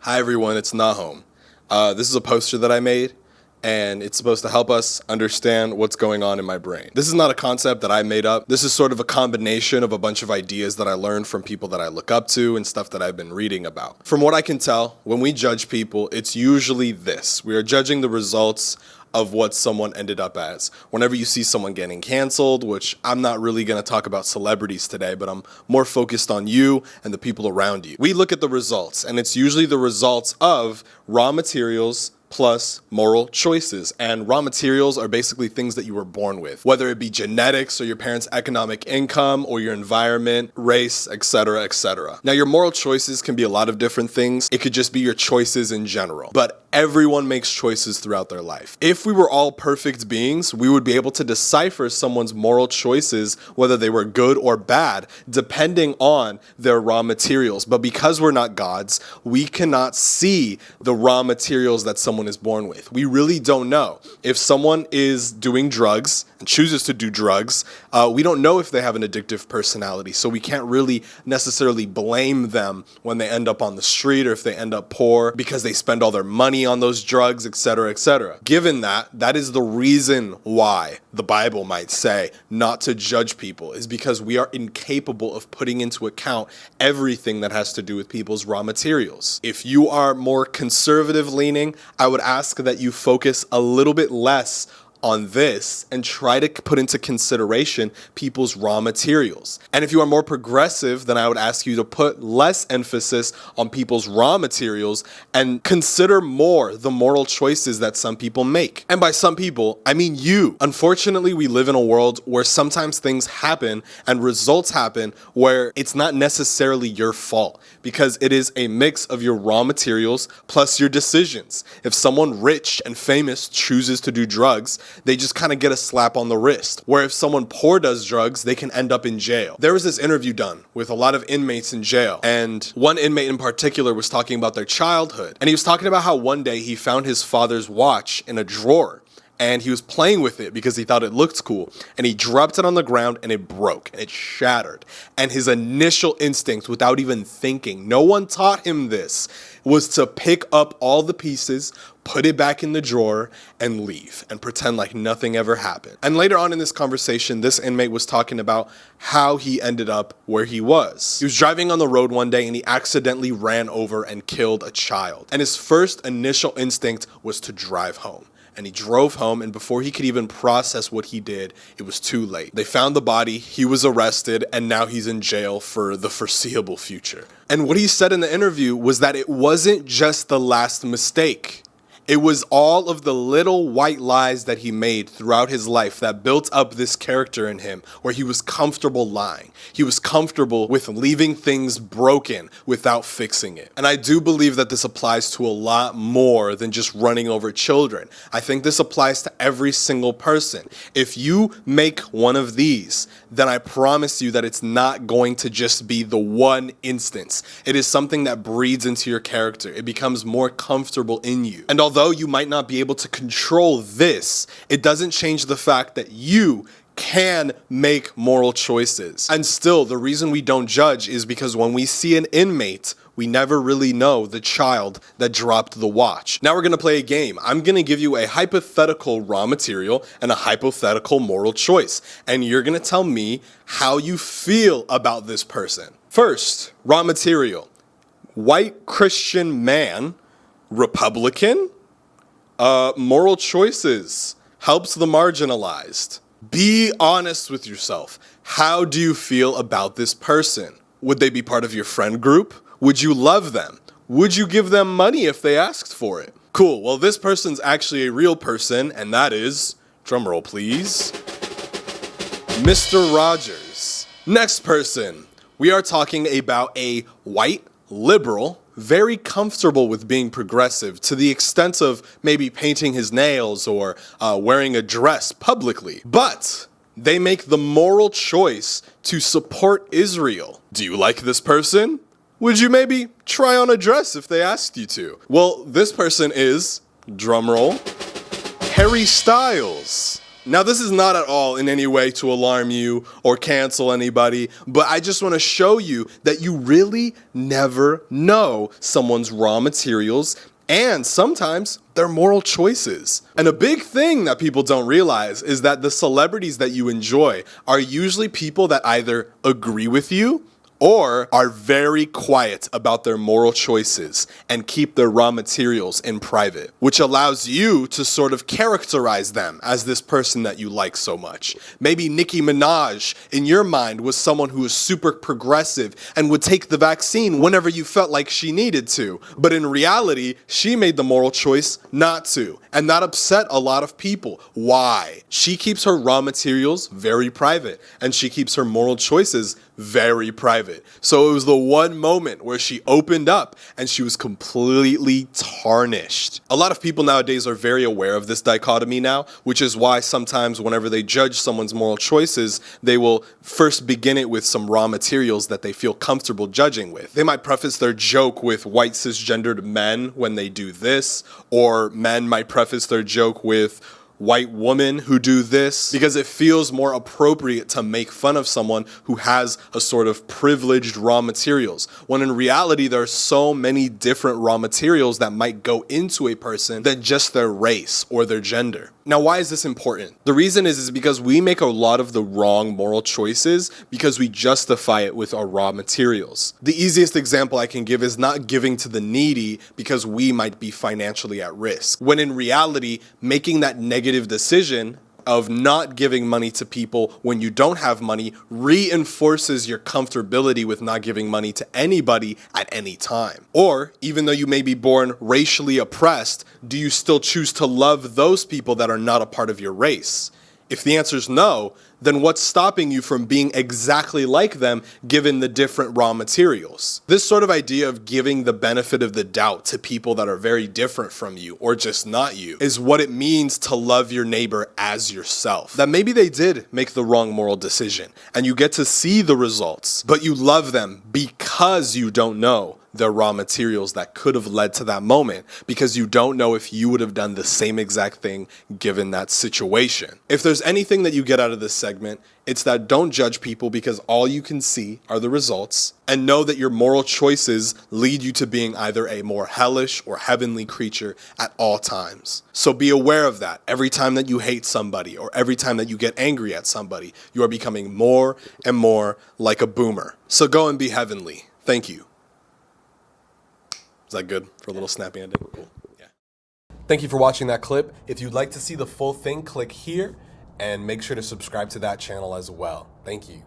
Hi everyone, it's Nahum. This is a poster that I made, and it's supposed to help us understand what's going on in my brain. This is not a concept that I made up. This is sort of a combination of a bunch of ideas that I learned from people that I look up to and stuff that I've been reading about. From what I can tell, when we judge people, it's usually this. We are judging the results of what someone ended up as. Whenever you see someone getting canceled, which I'm not really going to talk about celebrities today, but I'm more focused on you and the people around you. We look at the results, and it's usually the results of raw materials plus moral choices. And raw materials are basically things that you were born with, whether it be genetics or your parents' economic income or your environment, race, etc., etc. Now, your moral choices can be a lot of different things. It could just be your choices in general, but everyone makes choices throughout their life. If we were all perfect beings, we would be able to decipher someone's moral choices, whether they were good or bad, depending on their raw materials. But because we're not gods, we cannot see the raw materials that someone is born with. We really don't know. If someone is doing drugs and chooses to do drugs, we don't know if they have an addictive personality, so we can't really necessarily blame them when they end up on the street or if they end up poor because they spend all their money on those drugs, etc., etc. Given that, that is the reason why the Bible might say not to judge people, is because we are incapable of putting into account everything that has to do with people's raw materials. If you are more conservative leaning, I would ask that you focus a little bit less on this and try to put into consideration people's raw materials. And if you are more progressive, then I would ask you to put less emphasis on people's raw materials and consider more the moral choices that some people make. And by some people, I mean you. Unfortunately, we live in a world where sometimes things happen and results happen where it's not necessarily your fault, because it is a mix of your raw materials plus your decisions. If someone rich and famous chooses to do drugs, they just kind of get a slap on the wrist. Where if someone poor does drugs, they can end up in jail. There was this interview done with a lot of inmates in jail, and one inmate in particular was talking about their childhood. And he was talking about how one day he found his father's watch in a drawer, and he was playing with it because he thought it looked cool. And he dropped it on the ground and it broke and it shattered. And his initial instinct, without even thinking, no one taught him this, was to pick up all the pieces, put it back in the drawer, and leave and pretend like nothing ever happened. And later on in this conversation, this inmate was talking about how he ended up where he was. He was driving on the road one day and he accidentally ran over and killed a child. And his first initial instinct was to drive home. And he drove home, and before he could even process what he did, it was too late. They found the body, he was arrested, and now he's in jail for the foreseeable future. And what he said in the interview was that it wasn't just the last mistake. It was all of the little white lies that he made throughout his life that built up this character in him, where he was comfortable lying. He was comfortable with leaving things broken without fixing it. And I do believe that this applies to a lot more than just running over children. I think this applies to every single person. If you make one of these, then I promise you that it's not going to just be the one instance. It is something that breeds into your character. It becomes more comfortable in you. And although you might not be able to control this, it doesn't change the fact that you can make moral choices. And still, the reason we don't judge is because when we see an inmate, we never really know the child that dropped the watch. Now we're going to play a game. I'm going to give you a hypothetical raw material and a hypothetical moral choice, and you're going to tell me how you feel about this person. First, raw material. White Christian man, Republican. Moral choices. Helps the marginalized. Be honest with yourself. How do you feel about this person? Would they be part of your friend group? Would you love them? Would you give them money if they asked for it? Cool, well, this person's actually a real person, and that is, drumroll please, Mr. Rogers. Next person, we are talking about a white liberal, very comfortable with being progressive to the extent of maybe painting his nails or wearing a dress publicly. But they make the moral choice to support Israel. Do you like this person? Would you maybe try on a dress if they asked you to? Well, this person is, drumroll, Harry Styles. Now, this is not at all in any way to alarm you or cancel anybody, but I just want to show you that you really never know someone's raw materials and sometimes their moral choices. And a big thing that people don't realize is that the celebrities that you enjoy are usually people that either agree with you or are very quiet about their moral choices and keep their raw materials in private, which allows you to sort of characterize them as this person that you like so much. Maybe Nicki Minaj, in your mind, was someone who was super progressive and would take the vaccine whenever you felt like she needed to. But in reality, she made the moral choice not to. And that upset a lot of people. Why? She keeps her raw materials very private, and she keeps her moral choices very private. So it was the one moment where she opened up and she was completely tarnished. A lot of people nowadays are very aware of this dichotomy now, which is why sometimes whenever they judge someone's moral choices, they will first begin it with some raw materials that they feel comfortable judging with. They might preface their joke with white cisgendered men when they do this, or men might preface their joke with white women who do this, because it feels more appropriate to make fun of someone who has a sort of privileged raw materials, when in reality there are so many different raw materials that might go into a person than just their race or their gender. Now, why is this important? The reason is because we make a lot of the wrong moral choices because we justify it with our raw materials. The easiest example I can give is not giving to the needy because we might be financially at risk, when in reality, making that negative decision of not giving money to people when you don't have money reinforces your comfortability with not giving money to anybody at any time. Or, even though you may be born racially oppressed, do you still choose to love those people that are not a part of your race? If the answer is no, then what's stopping you from being exactly like them given the different raw materials? This sort of idea of giving the benefit of the doubt to people that are very different from you or just not you is what it means to love your neighbor as yourself. That maybe they did make the wrong moral decision and you get to see the results, but you love them because you don't know the raw materials that could have led to that moment, because you don't know if you would have done the same exact thing given that situation. If there's anything that you get out of this segment, it's that don't judge people because all you can see are the results, and know that your moral choices lead you to being either a more hellish or heavenly creature at all times. So be aware of that. Every time that you hate somebody or every time that you get angry at somebody, you are becoming more and more like a boomer. So go and be heavenly. Thank you. Is that good for a little snappy ending? Cool. Yeah. Thank you for watching that clip. If you'd like to see the full thing, click here and make sure to subscribe to that channel as well. Thank you.